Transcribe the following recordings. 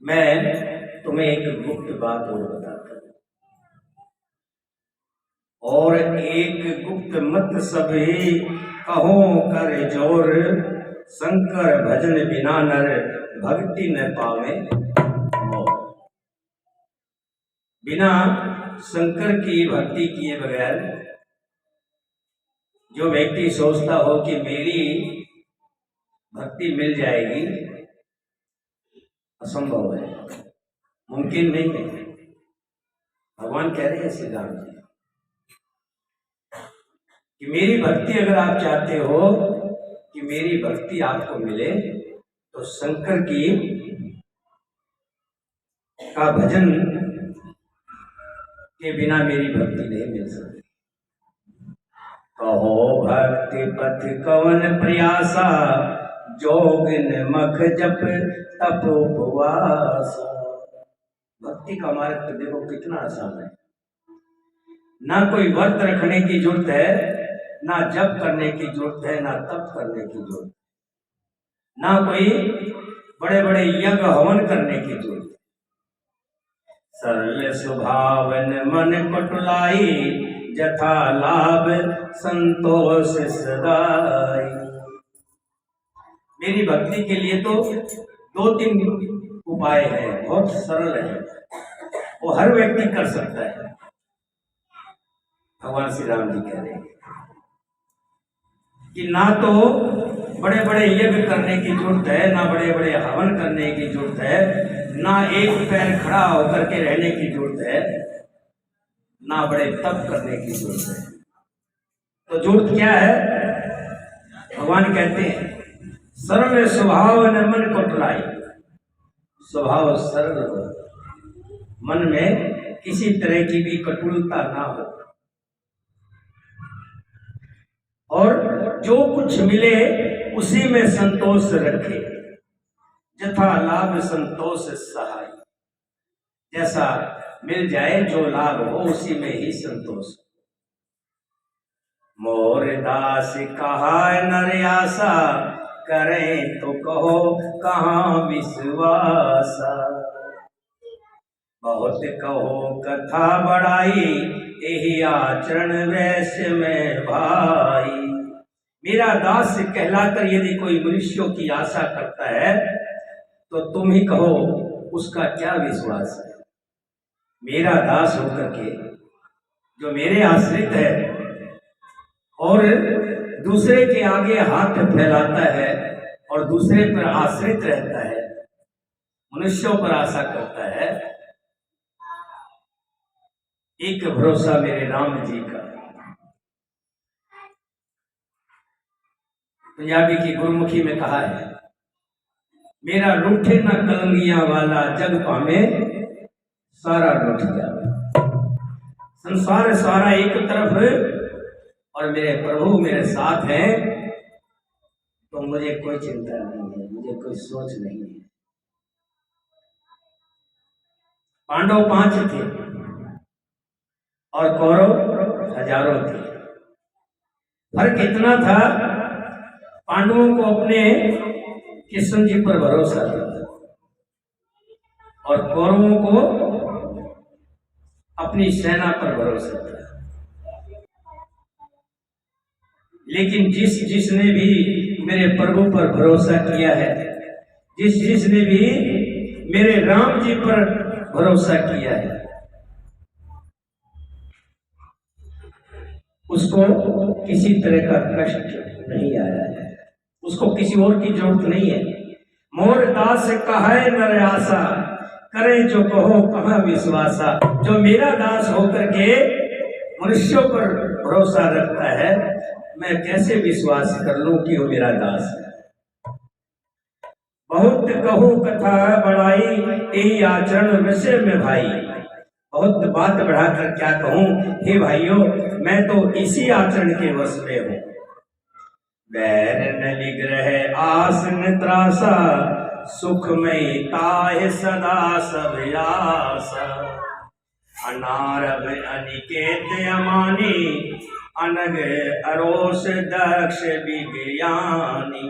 मैं तुम्हें एक गुप्त बात और बताता हूँ, और एक गुप्त मत सभी कहो कर जोर, शंकर भजन बिना नर भक्ति न पावे मोर। बिना शंकर की भक्ति किए बगैर जो व्यक्ति सोचता हो कि मेरी भक्ति मिल जाएगी, असंभव है, मुमकिन नहीं है। भगवान कह रहे हैं श्री राम जी कि मेरी भक्ति अगर आप चाहते हो कि मेरी भक्ति आपको मिले तो शंकर की का भजन के बिना मेरी भक्ति नहीं मिल सकती। कहो भक्ति पथ कवन प्रयासा, जोग मख जप तप उपवास। भक्ति का मार्ग तो देखो कितना आसान है। ना कोई व्रत रखने की जरूरत है, ना जप करने की जरूरत है, ना तप करने की जरूरत है, ना कोई बड़े बड़े यज्ञ हवन करने की जरूरत है। सरल स्वभावन मन पटुलाई, जथा लाभ संतोष सदाई। मेरी भक्ति के लिए तो 2-3 उपाय है, बहुत सरल है, वो हर व्यक्ति कर सकता है। भगवान श्री राम जी कह रहे हैं कि ना तो बड़े बड़े यज्ञ करने की जरूरत है, ना बड़े बड़े हवन करने की जरूरत है, ना एक पैर खड़ा होकर के रहने की जरूरत है, ना बड़े तप करने की जरूरत है। तो जरूरत क्या है? भगवान कहते हैं सरल स्वभाव न मन कटुलाई। स्वभाव सरल हो, मन में किसी तरह की भी कटुलता ना हो, और जो कुछ मिले उसी में संतोष रखे। जथा लाभ संतोष सहाय, जैसा मिल जाए जो लाभ हो उसी में ही संतोष। मोर दास कहा नर आशा, करें तो कहो कहाँ विश्वास। बहुत कहो कथा बढ़ाई, यही आचरण वैश्य में भाई। मेरा दास कहलाकर यदि कोई मनुष्यों की आशा करता है तो तुम ही कहो उसका क्या विश्वास है। मेरा दास होकर के जो मेरे आश्रित है और दूसरे के आगे हाथ फैलाता है और दूसरे पर आश्रित रहता है, मनुष्यों पर आशा करता है, एक भरोसा मेरे राम जी का। पंजाबी की गुरुमुखी में कहा है, मेरा रूठे न कलंगियां वाला, जग पामे सारा रूठ जावे। संसार सारा एक तरफ और मेरे प्रभु मेरे साथ हैं, तो मुझे कोई चिंता नहीं है, मुझे कोई सोच नहीं है। पांडव 5 थे और कौरव हजारों थे। फर्क इतना था, पांडवों को अपने कृष्ण जी पर भरोसा था और कौरवों को अपनी सेना पर भरोसा था। लेकिन जिसने भी मेरे प्रभु पर भरोसा किया है, जिसने भी मेरे राम जी पर भरोसा किया है, उसको किसी तरह का कष्ट नहीं आया है, उसको किसी और की जरूरत नहीं है। मोर दास कहे नर आशा, करे जो कहो कहाँ विश्वासा। जो मेरा दास होकर के मनुष्यों पर भरोसा रखता है, मैं कैसे विश्वास कर लूं कि वो मेरा दास है। बहुत कहूं कथा बढ़ाई, यही आचरण विषय में भाई। बहुत बात बढ़ाकर क्या कहूं, हे भाइयों, मैं तो इसी आचरण के वश में हूं। बैर न निग्रह आस न त्रासा, सुखमय ताहे सदा सब आसा। अनारभ अनिकेत अमानी, अनग अरोष दक्ष विज्ञानी।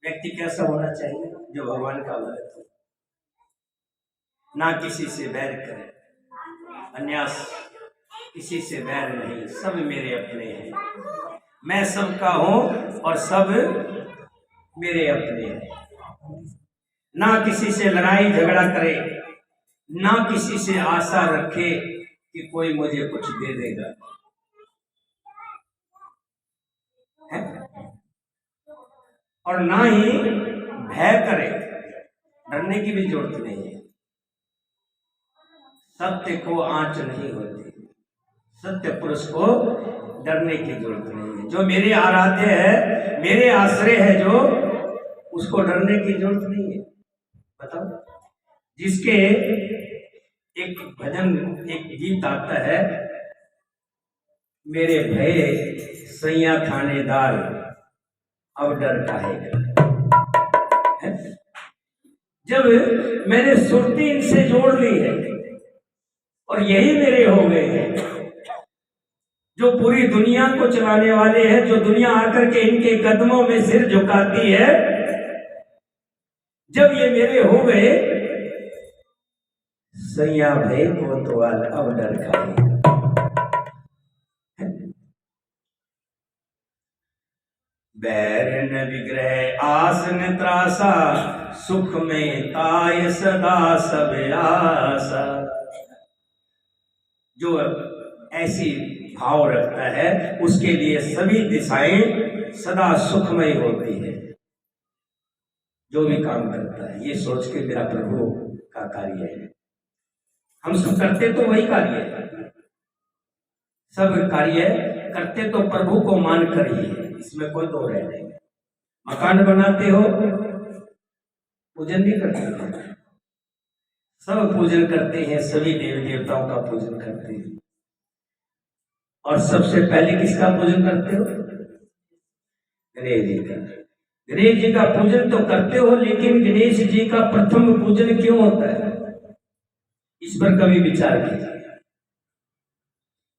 व्यक्ति कैसा होना चाहिए? जो भगवान का भक्त हो, ना किसी से बैर करे, अन्यास किसी से बैर नहीं, सब मेरे अपने हैं। मैं सबका हूं और सब मेरे अपने हैं। ना किसी से लड़ाई झगड़ा करे, ना किसी से आशा रखे कि कोई मुझे कुछ दे देगा, है? और ना ही भय करे, डरने की भी जरूरत नहीं है। सत्य को आंच नहीं होती, सत्य पुरुष को डरने की जरूरत नहीं है। जो मेरे आराध्य है, मेरे आश्रय है, जो उसको डरने की जरूरत नहीं है। बताओ, जिसके एक भजन, एक गीत आता है, मेरे भय सैया थानेदार अब डर काहेगा। जब मैंने सुरती इनसे जोड़ ली है और यही मेरे हो गए हैं, जो पूरी दुनिया को चलाने वाले हैं, जो दुनिया आकर के इनके कदमों में सिर झुकाती है, जब ये मेरे हो गए, सैया भय को तो अब डर खाएगा। बैर न विग्रह आस न त्रासा, सुख में ताय सदा सब आसा। जो ऐसी भाव रखता है उसके लिए सभी दिशाएं सदा सुखमय होती है। जो भी काम करता है ये सोच के मेरा प्रभु का कार्य है। हम सब करते तो वही कार्य है, सब कार्य करते तो प्रभु को मानकर ही है, इसमें कोई दो राय नहीं। मकान बनाते हो, पूजन भी करते हो, सब पूजन करते हैं, सभी देवी देवताओं का पूजन करते हैं। और सबसे पहले किसका पूजन करते हो? गणेश जी का। गणेश जी का पूजन तो करते हो, लेकिन गणेश जी का प्रथम पूजन क्यों होता है, इस पर कभी विचार कीजिए।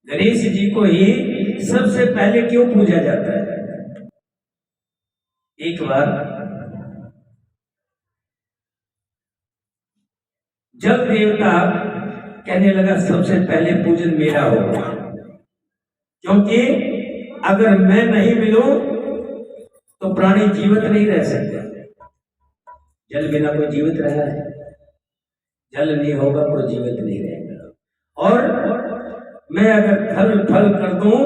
गणेश जी को ही सबसे पहले क्यों पूजा जाता है? एक बार जल देवता कहने लगा सबसे पहले पूजन मेरा होगा, क्योंकि अगर मैं नहीं मिलूं तो प्राणी जीवित नहीं रह सकते। जल बिना कोई जीवित रहा है? जल नहीं होगा कोई जीवित नहीं रहेगा। और मैं अगर फल फल कर दूं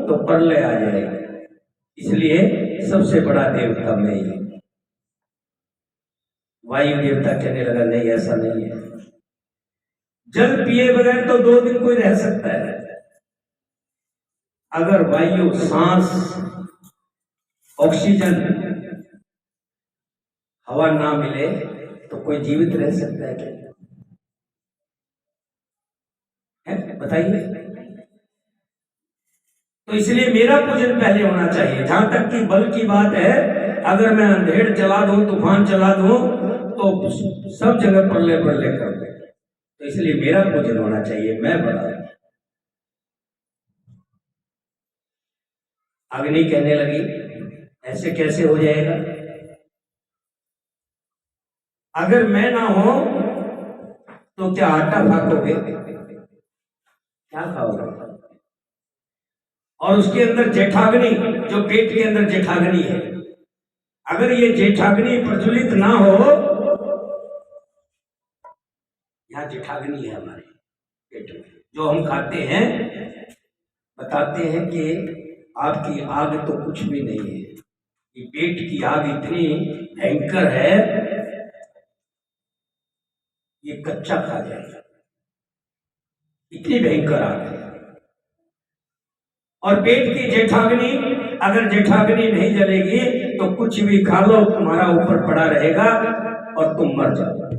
तो प्रलय आ जाएगा, इसलिए सबसे बड़ा देवता मैं ही। वायु देवता कहने लगा नहीं, ऐसा नहीं है, जल पिए बगैर तो 2 दिन कोई रह सकता है, अगर वायु, सांस, ऑक्सीजन, हवा ना मिले तो कोई जीवित रह सकता है क्या? बताइए। तो इसलिए मेरा पूजन पहले होना चाहिए। जहां तक कि बल की बात है, अगर मैं अंधेर चला दूं, तूफान चला दूं, तो सब जगह प्रलय प्रलय कर दे, तो इसलिए मेरा पूजन होना चाहिए, मैं बड़ा। अग्नि कहने लगी ऐसे कैसे हो जाएगा, अगर मैं ना हो तो क्या आटा फाकोगे, क्या खाओगे? और उसके अंदर जेठाग्नि, जो पेट के अंदर जेठाग्नि है, अगर ये जेठाग्नि प्रज्वलित ना हो, यहाँ जेठाग्नि है हमारे पेट में, जो हम खाते हैं, बताते हैं कि आपकी आग तो कुछ भी नहीं है, ये पेट की आग इतनी भयंकर है, ये कच्चा खा जाएगा, इतनी भयंकर आग है। और पेट की जेठाग्नि, अगर जेठाग्नि नहीं जलेगी तो कुछ भी खा लो तुम्हारा ऊपर पड़ा रहेगा और तुम मर जाओगे।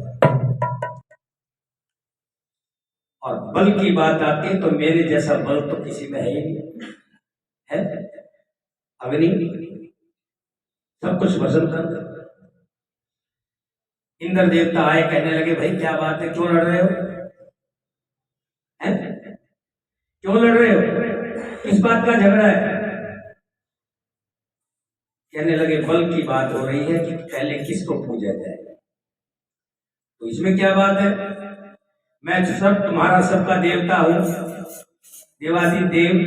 और बल की बात आती है तो मेरे जैसा बल तो किसी में है ही नहीं, है अग्नि सब कुछ भस्म कर दे। इंद्र देवता आए, कहने लगे भाई क्या बात है, क्यों लड़ रहे हो, हैं? क्यों लड़ रहे हो, किस बात का झगड़ा है? कहने लगे बल की बात हो रही है कि पहले किसको पूजा जाए, तो इसमें क्या बात है? मैं सब तुम्हारा सबका देवता हूं, देवादिदेव,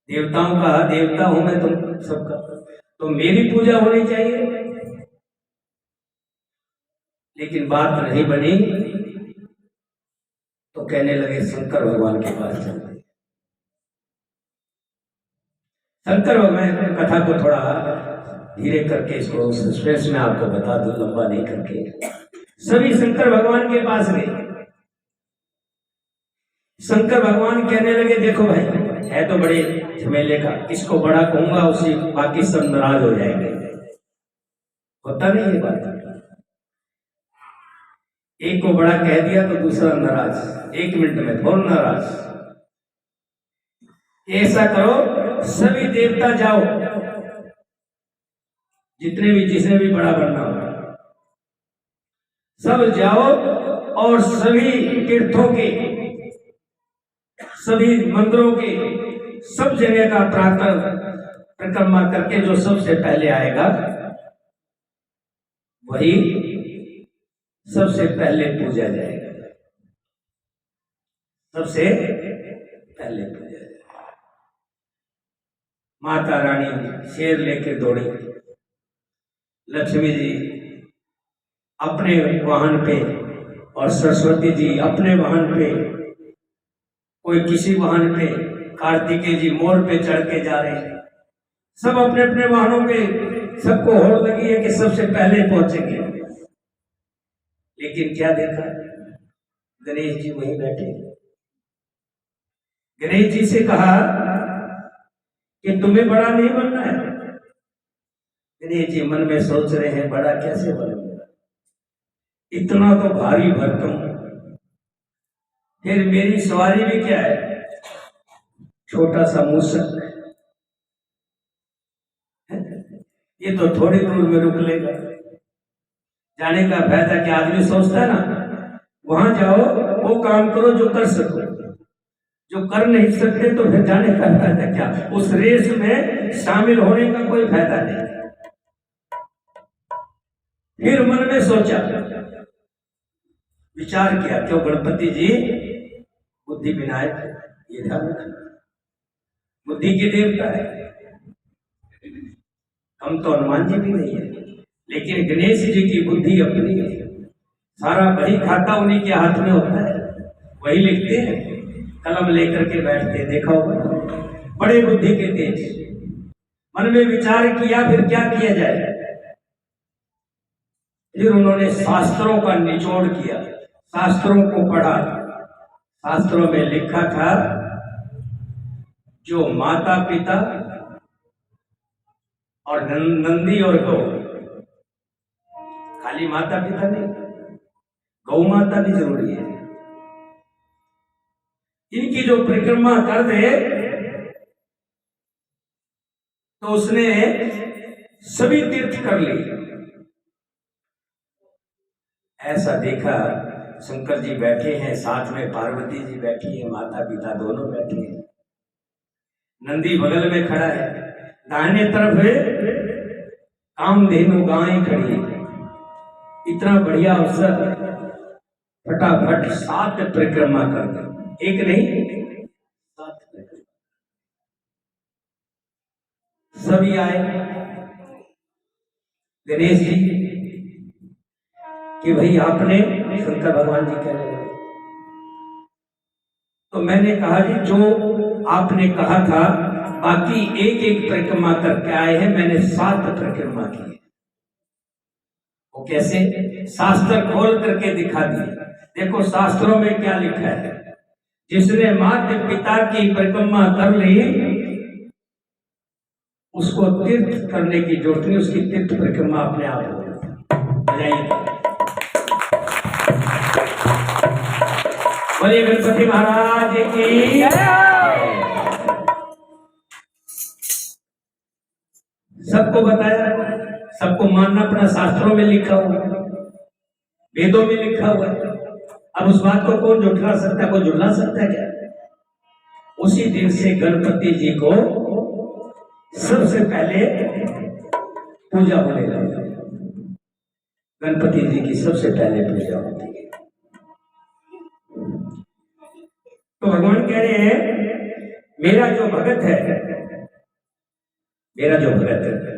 देवताओं का देवता हूं मैं तुम सबका, तो मेरी पूजा होनी चाहिए। लेकिन बात नहीं बनी तो कहने लगे शंकर भगवान के पास चलते। शंकर भगवान कथा को थोड़ा धीरे करके इसको सस्पेंस में आपको बता दूं, लंबा नहीं करके। सभी शंकर भगवान के पास गए। शंकर भगवान कहने लगे देखो भाई, है तो बड़े झमेले का, किसको बड़ा कहूंगा उसी बाकी सब नाराज हो जाएंगे। होता नहीं ये बात, एक को बड़ा कह दिया तो दूसरा नाराज, 1 मिनट में फौरन नाराज। ऐसा करो, सभी देवता जाओ, जितने भी जिसने भी बड़ा बनना हो सब जाओ, और सभी तीर्थों के, सभी मंदिरों के, सब जगह का प्रातः परिक्रमा करके जो सबसे पहले आएगा वही सबसे पहले पूजा जाएगा, सबसे पहले पूजा जाएगा। माता रानी शेर लेके दौड़ी, लक्ष्मी जी अपने वाहन पे और सरस्वती जी अपने वाहन पे, कोई किसी वाहन पे, कार्तिकेय जी मोर पे चढ़ के जा रहे हैं, सब अपने अपने वाहनों पे, सबको होड़ लगी है कि सबसे पहले पहुंचेंगे। लेकिन क्या देखा, गणेश जी वहीं बैठे। गणेश जी से कहा कि तुम्हें बड़ा नहीं बनना है। गणेश जी मन में सोच रहे हैं बड़ा कैसे बनूंगा, इतना तो भारी भरकम, फिर मेरी सवारी भी क्या है, छोटा सा मूसक, ये तो थोड़ी दूर में रुक लेगा। जाने का फायदा क्या, आदमी सोचता है ना, वहां जाओ वो काम करो जो कर सको, जो कर नहीं सकते तो फिर जाने का फायदा क्या, उस रेस में शामिल होने का कोई फायदा नहीं। फिर मन में सोचा, विचार किया, क्यों गणपति जी बुद्धि विनायक, ये ध्यान रखना, बुद्धि के देवता है, हम तो हनुमान जी भी नहीं है, लेकिन गणेश जी की बुद्धि अपनी है, सारा वही खाता उन्हीं के हाथ में होता है, वही लिखते हैं, कलम लेकर के बैठते, देखा होगा, बड़े बुद्धि के तेज। मन में विचार किया, फिर क्या किया जाए, फिर उन्होंने शास्त्रों का निचोड़ किया, शास्त्रों को पढ़ा। शास्त्रों में लिखा था, जो माता पिता और नंदी और गौ, खाली माता पिता नहीं, गौ माता भी जरूरी है, इनकी जो परिक्रमा कर दे तो उसने सभी तीर्थ कर लिए। ऐसा देखा, शंकर जी बैठे हैं, साथ में पार्वती जी बैठी है, माता पिता दोनों बैठे हैं, नंदी बगल में खड़ा है, दाहिने तरफ है कामधेनु गाय खड़ी है। इतना बढ़िया अवसर, फटाफट 7 परिक्रमा कर दे, एक नहीं 7 परिक्रमा। सभी आए, गणेश जी कि भाई आपने, शंकर भगवान जी कहने लगे, तो मैंने कहा जी जो आपने कहा था, बाकी एक एक परिक्रमा करके आए हैं, मैंने 7 परिक्रमा की। वो कैसे, शास्त्र खोल करके दिखा दिए। देखो शास्त्रों में क्या लिखा है, जिसने माता पिता की परिक्रमा कर ली उसको तीर्थ करने की जरूरत नहीं, उसकी तीर्थ परिक्रमा अपने आप हो जाएगी। बोलिए गणपति महाराज की जय। सबको बताया, सबको मानना पड़ा, शास्त्रों में लिखा हुआ, वेदों में लिखा हुआ है। अब उस बात को कौन झुठला सकता है, कोई झुठला सकता है क्या? उसी दिन से गणपति जी को सबसे पहले पूजा होने लगी। गणपति जी की सबसे पहले पूजा होती है। तो भगवान कह रहे हैं मेरा जो भगत है, मेरा जो भगत है,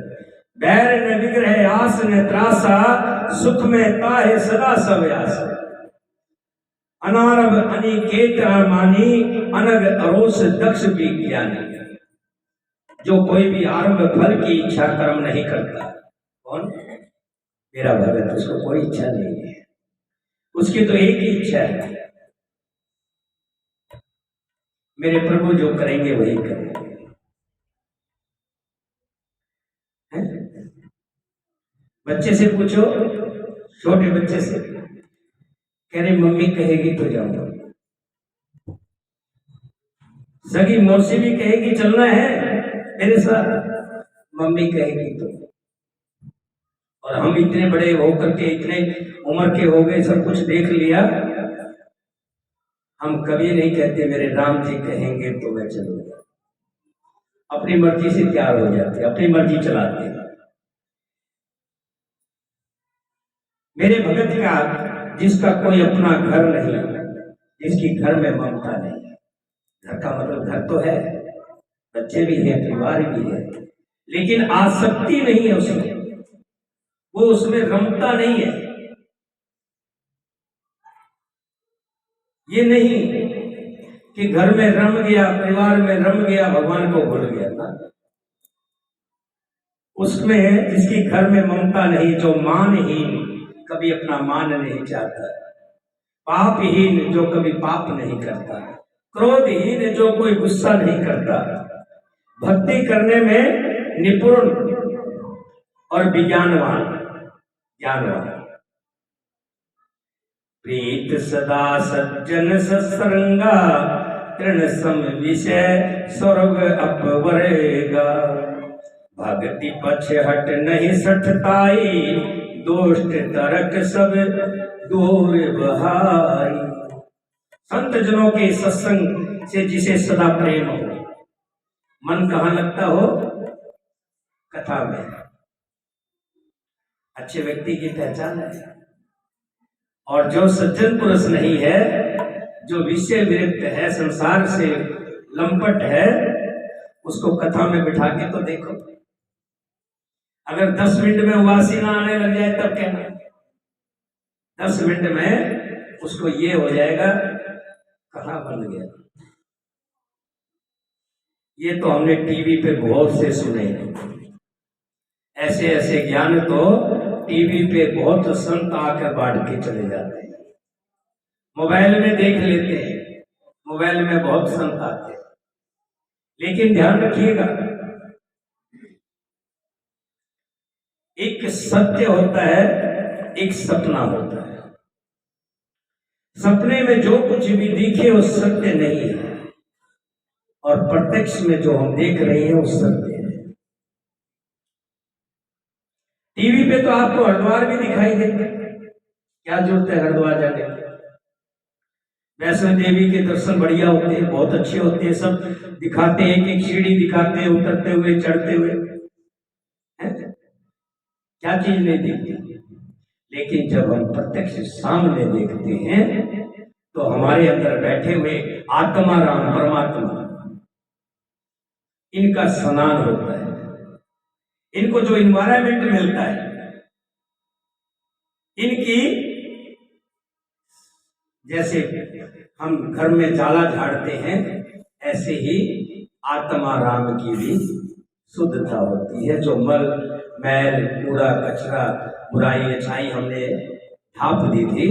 बैर न विग्रह आस न त्रासा, सुख में ताहे सदा सब आस। अनारभ अनिकेत मानी, अनग अरोस दक्ष विज्ञानी। जो कोई भी आरंभ फल की इच्छा कर्म नहीं करता, कौन? मेरा भगत, उसको कोई इच्छा नहीं है, उसकी तो एक ही इच्छा है, मेरे प्रभु जो करेंगे वही करेंगे। बच्चे से पूछो, छोटे बच्चे से, कह रहे मम्मी कहेगी तो जाऊंगा, सगी मौसी भी कहेगी चलना है मेरे साथ, मम्मी कहेगी तो। और हम इतने बड़े होकर के, इतने उम्र के हो गए, सब कुछ देख लिया, हम कभी नहीं कहते मेरे राम जी कहेंगे तो मैं चलूंगा। अपनी मर्जी से तैयार हो जाते, अपनी मर्जी चलाते। मेरे भगत का जिसका कोई अपना घर नहीं, जिसकी घर में ममता नहीं, घर का मतलब घर तो है, बच्चे भी हैं, परिवार भी है, लेकिन आसक्ति नहीं है उसमें, वो उसमें रमता नहीं है। ये नहीं कि घर में रम गया, परिवार में रम गया, भगवान को भूल गया ना। उसमें जिसकी घर में ममता नहीं, जो मानहीन, कभी अपना मान नहीं चाहता, पापहीन, जो कभी पाप नहीं करता, क्रोधहीन, जो कोई गुस्सा नहीं करता, भक्ति करने में निपुण और विज्ञानवान, ज्ञानवान। प्रीत सदा सज्जन सत्संगा, तृण सम विषय स्वर्ग अपवरेगा। भक्ति पक्ष हट नहीं सठताई, दोष्ट तरक सब दूर बहाई। संत जनों के सत्संग से जिसे सदा प्रेम हो, मन कहाँ लगता हो? कथा में। अच्छे व्यक्ति की पहचान है। और जो सज्जन पुरुष नहीं है, जो विषय विरक्त है, संसार से लंपट है, उसको कथा में बिठा के तो देखो। अगर 10 मिनट में उबासी ना आने लग जाए तब कहना, 10 मिनट में उसको ये हो जाएगा कहाँ बन गया। ये तो हमने टीवी पे बहुत से सुने, ऐसे ऐसे ज्ञान तो टीवी पे बहुत संत आकर बांट के चले जाते हैं, मोबाइल में देख लेते हैं, मोबाइल में बहुत संत आते हैं। लेकिन ध्यान रखिएगा, एक सत्य होता है, एक सपना होता है। सपने में जो कुछ भी दिखे वो सत्य नहीं है, और प्रत्यक्ष में जो हम देख रहे हैं वो सत्य है। टीवी पे तो आपको हरिद्वार भी दिखाई देते, क्या जरूरत है हरिद्वार जाने की? वैष्णो देवी के दर्शन बढ़िया होते हैं, बहुत अच्छे होते हैं, सब दिखाते हैं, एक एक सीढ़ी दिखाते हैं, उतरते हुए, चढ़ते हुए, क्या चीज नहीं दिखती। लेकिन जब हम प्रत्यक्ष सामने देखते हैं तो हमारे अंदर बैठे हुए आत्मा राम परमात्मा, इनका स्नान होता है, इनको जो इन्वायरमेंट मिलता है, इनकी, जैसे हम घर में जाला झाड़ते हैं, ऐसे ही आत्मा राम की भी शुद्धता होती है। जो मल मैल कूड़ा कचरा बुराई अच्छाई हमने ढांप दी थी,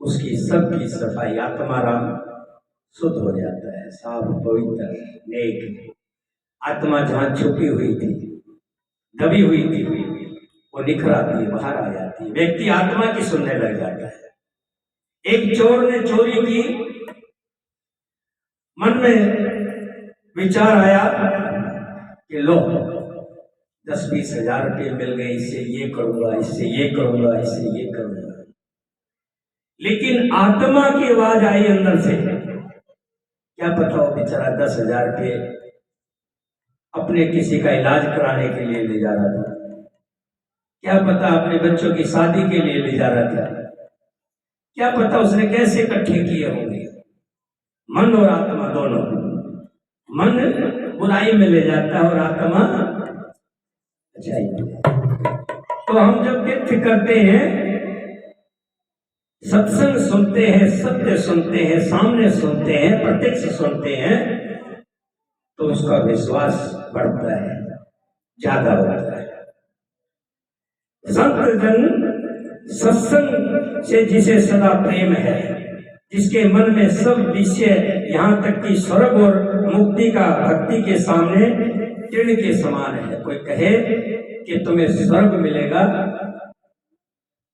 उसकी सबकी सफाई, आत्मा राम शुद्ध हो जाता है, साफ पवित्र नेक। आत्मा जहां छुपी हुई थी, दबी हुई थी, वो निखर आती है, बाहर आ जाती है, व्यक्ति आत्मा की सुनने लग जाता है। एक चोर ने चोरी की, मन में विचार आया कि लो 10-20 हजार रुपये मिल गए, इससे ये करूंगा, इससे ये करूंगा, इससे ये करूंगा। लेकिन आत्मा की आवाज आई अंदर से, क्या पता वो बेचारा 10,000 रुपये अपने किसी का इलाज कराने के लिए ले जा रहा था, क्या पता अपने बच्चों की शादी के लिए ले जा रहा था, क्या पता उसने कैसे इकट्ठे किए होंगे। मन और आत्मा दोनों। मन बुराई में ले जाता है और आत्मा अच्छाई में। तो हम जब तीर्थ करते हैं, सत्संग सुनते हैं, सत्य सुनते हैं, सामने सुनते हैं, प्रत्यक्ष सुनते हैं, तो उसका विश्वास बढ़ता है, ज्यादा होता है। संत जन सत्संग से जिसे सदा प्रेम है, जिसके मन में सब विषय यहाँ तक कि स्वर्ग और मुक्ति का भक्ति के सामने तीर्ण के समान है। कोई कहे कि तुम्हें स्वर्ग मिलेगा,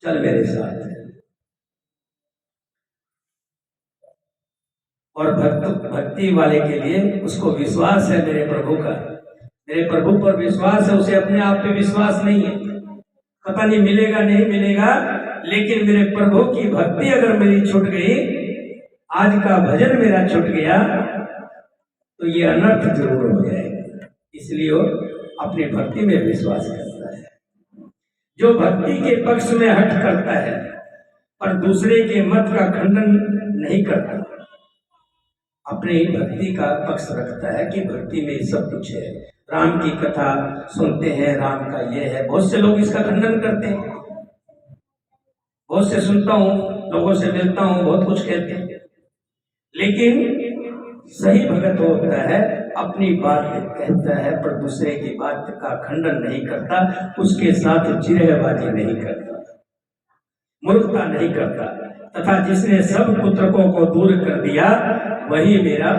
चल मेरे साथ। और भक्ति वाले के लिए उसको विश्वास है मेरे प्रभु का, मेरे प्रभु पर विश्वास है, उसे अपने आप पे विश्वास नहीं है। पता नहीं मिलेगा नहीं मिलेगा, लेकिन मेरे प्रभु की भक्ति अगर मेरी छूट गई, आज का भजन मेरा छूट गया, तो ये अनर्थ जरूर हो जाएगा। इसलिए वो अपनी भक्ति में विश्वास करता है। जो भक्ति के पक्ष में हट करता है और दूसरे के मत का खंडन नहीं करता, अपने ही भक्ति का पक्ष रखता है कि भक्ति में सब कुछ है। राम की कथा सुनते हैं, राम का ये है, बहुत से लोग इसका खंडन करते हैं। बहुत से सुनता हूँ, लोगों से मिलता हूँ, बहुत कुछ कहते हैं, लेकिन सही भगत होता है अपनी बात कहता है पर दूसरे की बात का खंडन नहीं करता, उसके साथ जिरहबाजी नहीं करता, मूर्खता नहीं करता। तथा जिसने सब पुत्रकों को दूर कर दिया, वही मेरा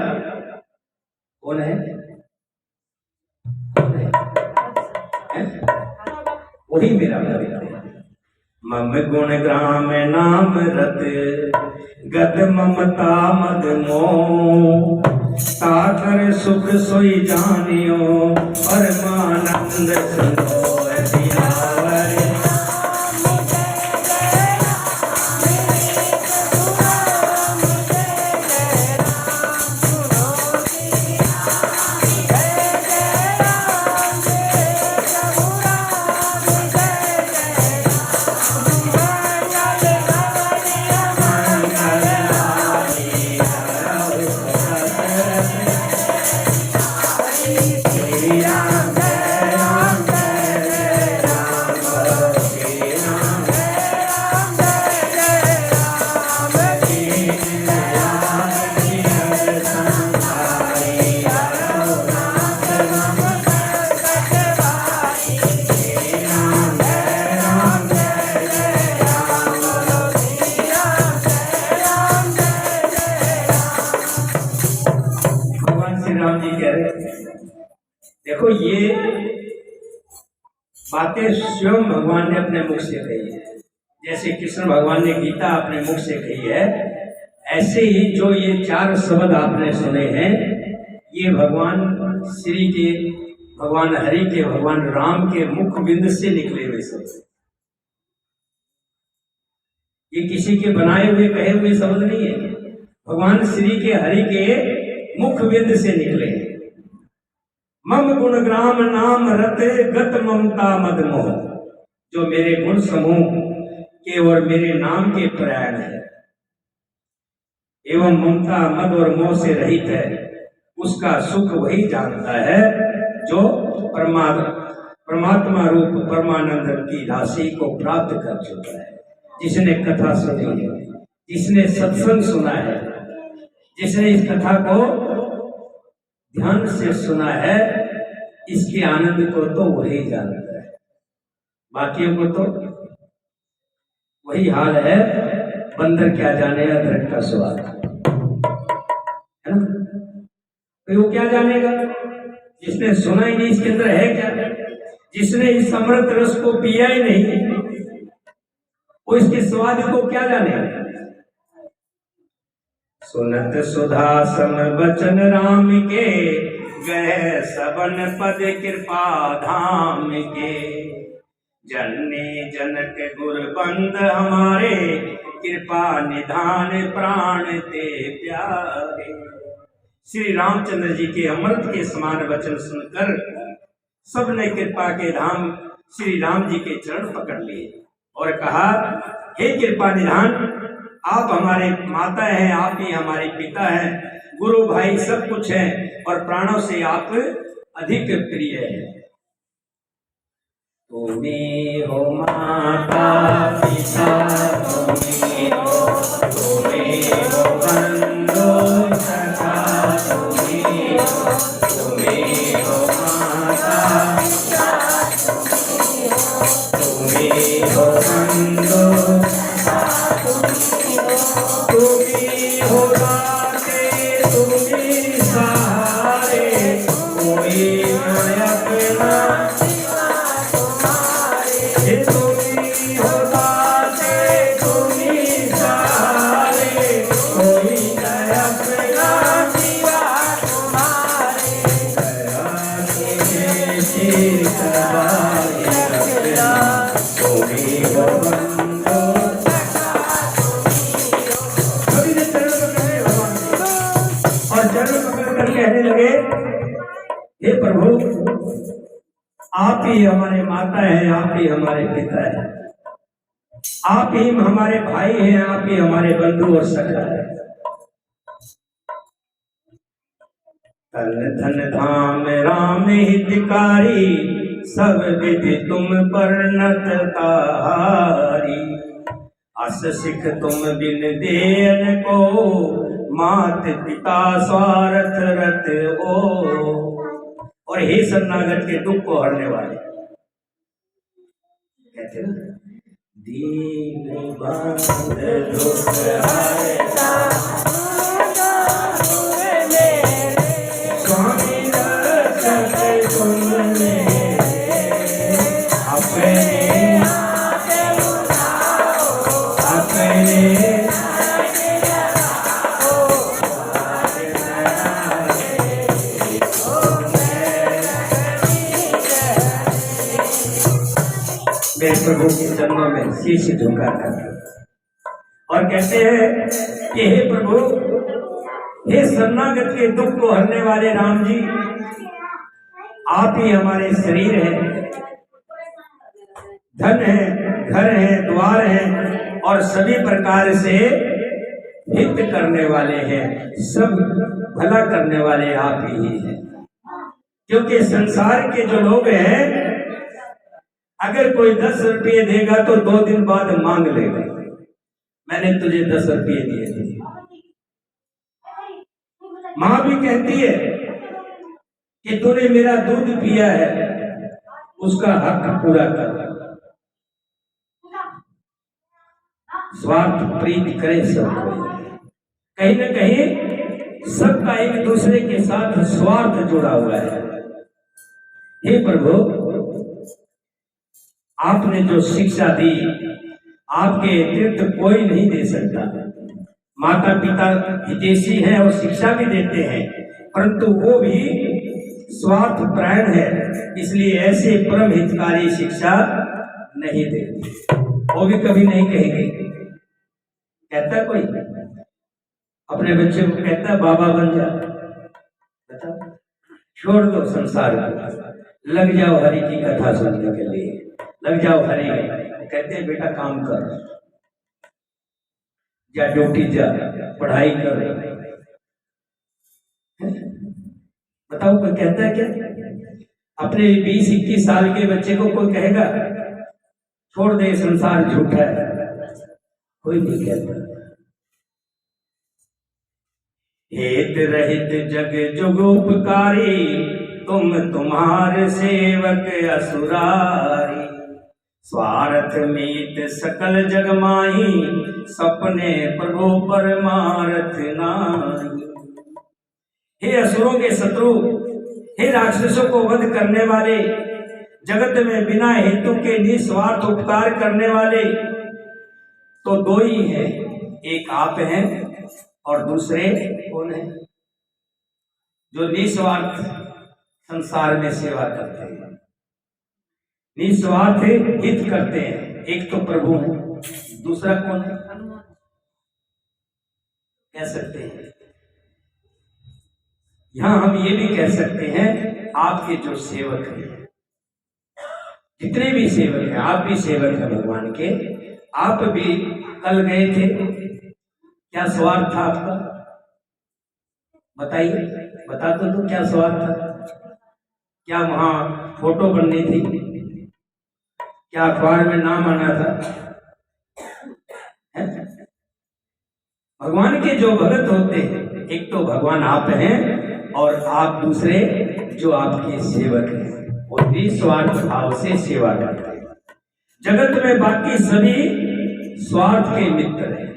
कौन है? वही मेरा भक्त है। मम गुण ग्राम नाम रत, गद ममता मद मोह, सागर सुख सोई जानियो, परमानंद संतोष दियावर। देखो ये बातें स्वयं भगवान ने अपने मुख से कही है। जैसे कृष्ण भगवान ने गीता अपने मुख से कही है, ऐसे ही जो ये 4 शब्द आपने सुने हैं, ये भगवान श्री के, भगवान हरि के, भगवान राम के मुख बिंद से निकले हुए शब्द। ये किसी के बनाए हुए कहे हुए शब्द नहीं है, भगवान श्री के हरि के मुख बिंद से निकले। मम गुण ग्राम नाम रत, गत ममता मद मोह। जो मेरे गुण समूह के और मेरे नाम के प्रयाण है एवं ममता मद और मोह से रहित है, उसका सुख वही जानता है जो परमात्मा रूप परमानंद की राशि को प्राप्त कर चुका है। जिसने कथा सुनी है, जिसने सत्संग सुना है, जिसने इस कथा को ध्यान से सुना है, इसके आनंद को तो वही जानता है, बाकियों को तो वही हाल है। बंदर क्या जाने अदरक का स्वाद, है ना? तो वो क्या जानेगा जिसने सुना ही नहीं इसके अंदर है क्या? जिसने इस अमृत रस को पिया ही नहीं, वो इसके स्वाद को क्या जानेगा? सुनत सुधा सम बचन राम के, गए सबन पद कृपा धाम के। जननी जनक गुर बंद हमारे, कृपा निधान प्राण ते प्यारे। श्री रामचंद्र जी के अमृत के समान वचन सुनकर सबने कृपा के धाम श्री राम जी के चरण पकड़ लिए और कहा, हे कृपा निधान, आप हमारे माता हैं, आप ही हमारे पिता हैं, गुरु भाई सब कुछ है और प्राणों से आप अधिक प्रिय है। तुम्हें हो माता पिता, तुम्हें हो बंधु सखा, तुम्हें हो माता, तुम्हें हो बंधु, तुम्हें हो दाते, तुम्हें सहारे, कोई न अपना कहने लगे, हे प्रभु आप ही हमारे माता हैं, आप ही हमारे पिता हैं, आप ही हमारे भाई हैं, आप ही हमारे बंधु और सखा हैं। धन धन धाम राम हितकारी, सब विधि तुम परनत तारी। अस सिख तुम बिन देन को, मात पिता स्वार्थ रत ओ। और हे शरणागत के दुख को हरने वाले, कहते ना, दीन बंद दुख हरता, स्वामी रक्षक तुम मेरे प्रभु के चरणों में शीश झुका कर और कहते हैं कि हे प्रभु, हे शरणागत के दुख को हरने वाले राम जी, आप ही हमारे शरीर हैं, धन है, घर है, द्वार है और सभी प्रकार से हित करने वाले हैं, सब भला करने वाले आप ही हैं। क्योंकि संसार के जो लोग हैं, अगर कोई 10 रुपये देगा तो 2 दिन बाद मांग लेगा, मैंने तुझे 10 रुपये दिए थे। माँ भी कहती है कि तूने मेरा दूध पिया है, उसका हक पूरा कर। स्वार्थ प्रीति करे सब कोई, कहीं न कहीं सबका एक दूसरे के साथ स्वार्थ जुड़ा हुआ है। हे प्रभु, आपने जो शिक्षा दी, आपके अतिरिक्त कोई नहीं दे सकता। माता पिता हितैषी हैं और शिक्षा भी देते हैं, परंतु वो भी स्वार्थ परायण है, इसलिए ऐसे परम हितकारी शिक्षा नहीं देते। वो भी कभी नहीं कहेंगे। कहता कोई अपने बच्चे को कहता बाबा बन जा, बता छोड़ दो संसार को, लग जाओ हरि की कथा सुनने के लिए, लग जाओ हरि। कहते हैं बेटा काम कर, जा ड्यूटी जा, पढ़ाई कर। बताओ कोई कहता है क्या? अपने 20-21 साल के बच्चे को कोई कहेगा छोड़ दे संसार झूठा है? कोई नहीं कहता। हेत रहित जग जुगोपकारी, तुम तुम्हारे सेवक असुरारी। स्वार्थ मीत सकल जग माही, सपने प्रभु परमारथ नाई। हे असुरों के शत्रु, हे राक्षसों को वध करने वाले, जगत में बिना हेतु के निस्वार्थ उपकार करने वाले तो 2 ही हैं, एक आप हैं और दूसरे कौन है? जो निस्वार्थ संसार में सेवा करते हैं, निस्वार्थ हित करते हैं। एक तो प्रभु है, दूसरा कौन है? कह सकते हैं, यहां हम ये भी कह सकते हैं आपके जो सेवक हैं, जितने भी सेवक हैं, आप भी सेवक हैं भगवान के। आप भी कल गए थे, क्या स्वार्थ था आपका? बताइए, बता तो क्या सवाल था? क्या वहां फोटो बननी थी? क्या अखबार में नाम आना था? है? भगवान के जो भगत होते हैं, एक तो भगवान आप हैं और आप दूसरे जो आपके सेवक हैं, वो निस्वार्थ भाव से सेवा करते हैं। जगत में बाकी सभी स्वार्थ के मित्र हैं।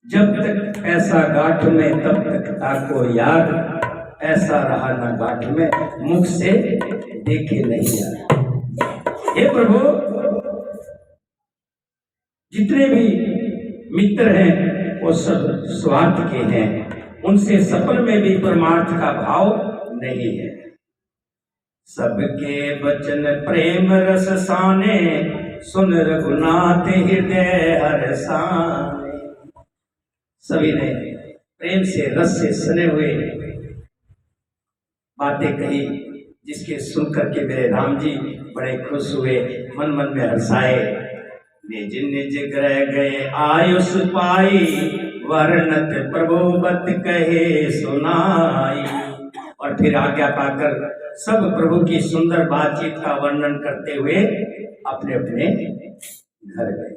जब तक पैसा गांठ में तब तक ताको याद, ऐसा रहा ना गांठ में मुख से देखे नहीं याद। हे प्रभु, जितने भी मित्र हैं वो सब स्वार्थ के हैं, उनसे सपन में भी परमार्थ का भाव नहीं है। सबके वचन प्रेम रस साने, सुन रघुनाथ हृदय हरसाने। सभी ने प्रेम से रस से सने हुए बातें कही, जिसके सुन करके मेरे राम जी बड़े खुश हुए, मन मन में हर्षाए। निज निज ग्रह गए आयुष पाई, वर्णत प्रभु बत कहे सुनाई। और फिर आज्ञा पाकर सब प्रभु की सुंदर बातचीत का वर्णन करते हुए अपने अपने घर गए।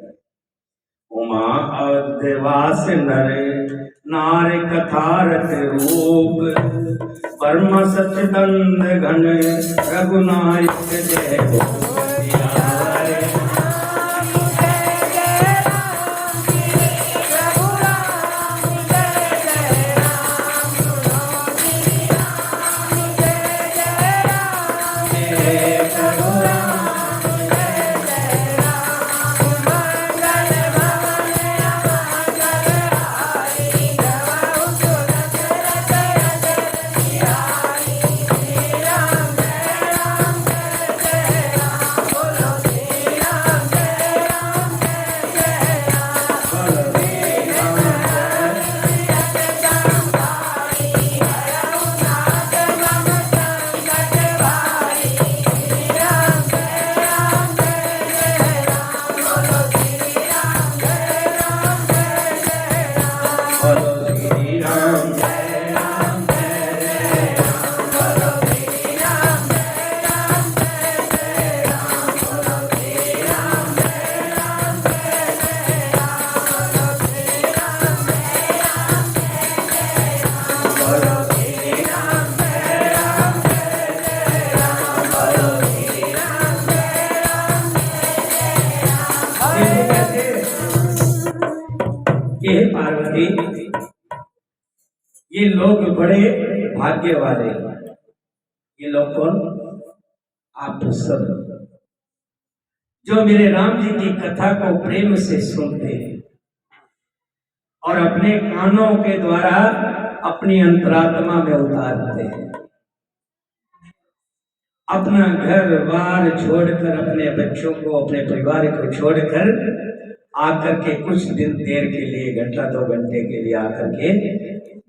उमा अवधवास नर नार कथारत रूप, परम सच्चिदानंद घन रघुनाथ जय। पार्वती, ये लोग बड़े भाग्य वाले। ये लोग कौन? आप सब जो मेरे राम जी की कथा को प्रेम से सुनते हैं और अपने कानों के द्वारा अपनी अंतरात्मा में उतारते हैं। अपना घर बार छोड़कर, अपने बच्चों को, अपने परिवार को छोड़कर आकर के कुछ दिन देर के लिए, घंटा 2 घंटे के लिए आकर के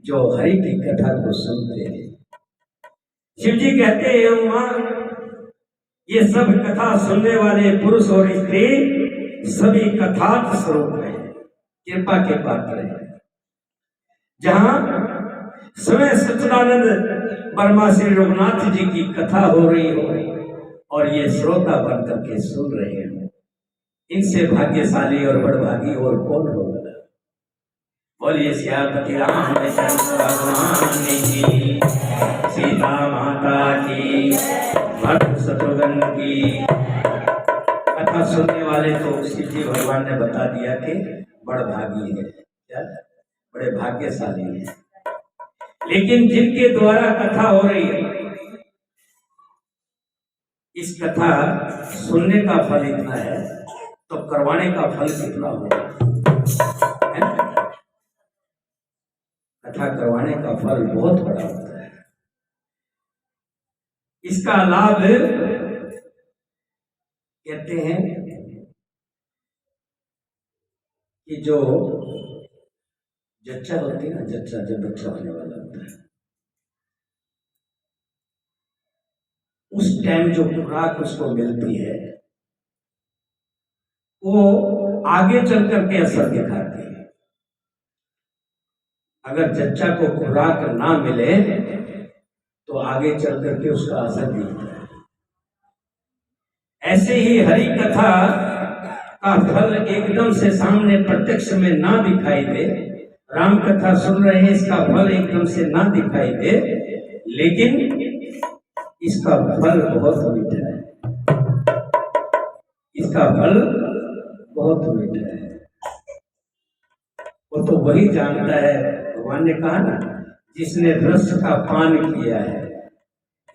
जो हरि की कथा को सुनते हैं। शिव जी कहते हैं, उमा, ये सब कथा सुनने वाले पुरुष और स्त्री सभी कथार्थ स्वरूप हैं, कृपा के पात्र हैं। जहां स्वयं सच्चिदानंद वर्मा श्री रघुनाथ जी की कथा हो रही हो और ये श्रोता बनकर के सुन रहे हैं, इनसे भाग्यशाली और बड़भागी और कौन होगा? बोलिए सियापति रामचंद्र भगवान की, सीता माता की, भक्त शत्रुघ्न की। कथा सुनने वाले तो शिव जी भगवान ने बता दिया कि बड़भागी है, क्या बड़े भाग्यशाली है। लेकिन जिनके द्वारा कथा हो रही है, इस कथा सुनने का फल इतना है तो करवाने का फल कितना होगा? कथा करवाने का फल बहुत बड़ा होता है। इसका लाभ कहते हैं कि जो जच्चा होती है ना, जच्चा जब बच्चा होने वाला होता है, उस टाइम जो खुराक उसको मिलती है वो आगे चल करके असर दिखाती है। अगर जच्चा को खुराक ना मिले तो आगे चल करके उसका असर दिखता है। ऐसे ही हरि कथा का फल एकदम से सामने प्रत्यक्ष में ना दिखाई दे, राम कथा सुन रहे हैं, इसका फल एकदम से ना दिखाई दे, लेकिन इसका फल बहुत मीठा है, इसका फल बहुत मीठा है। वो तो वही जानता है, भगवान ने कहा ना, जिसने रस का पान किया है,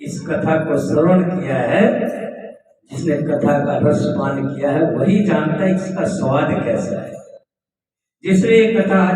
इस कथा को श्रवण किया है, जिसने कथा का रस पान किया है वही जानता है इसका स्वाद कैसा है। जिसने ये कथा आज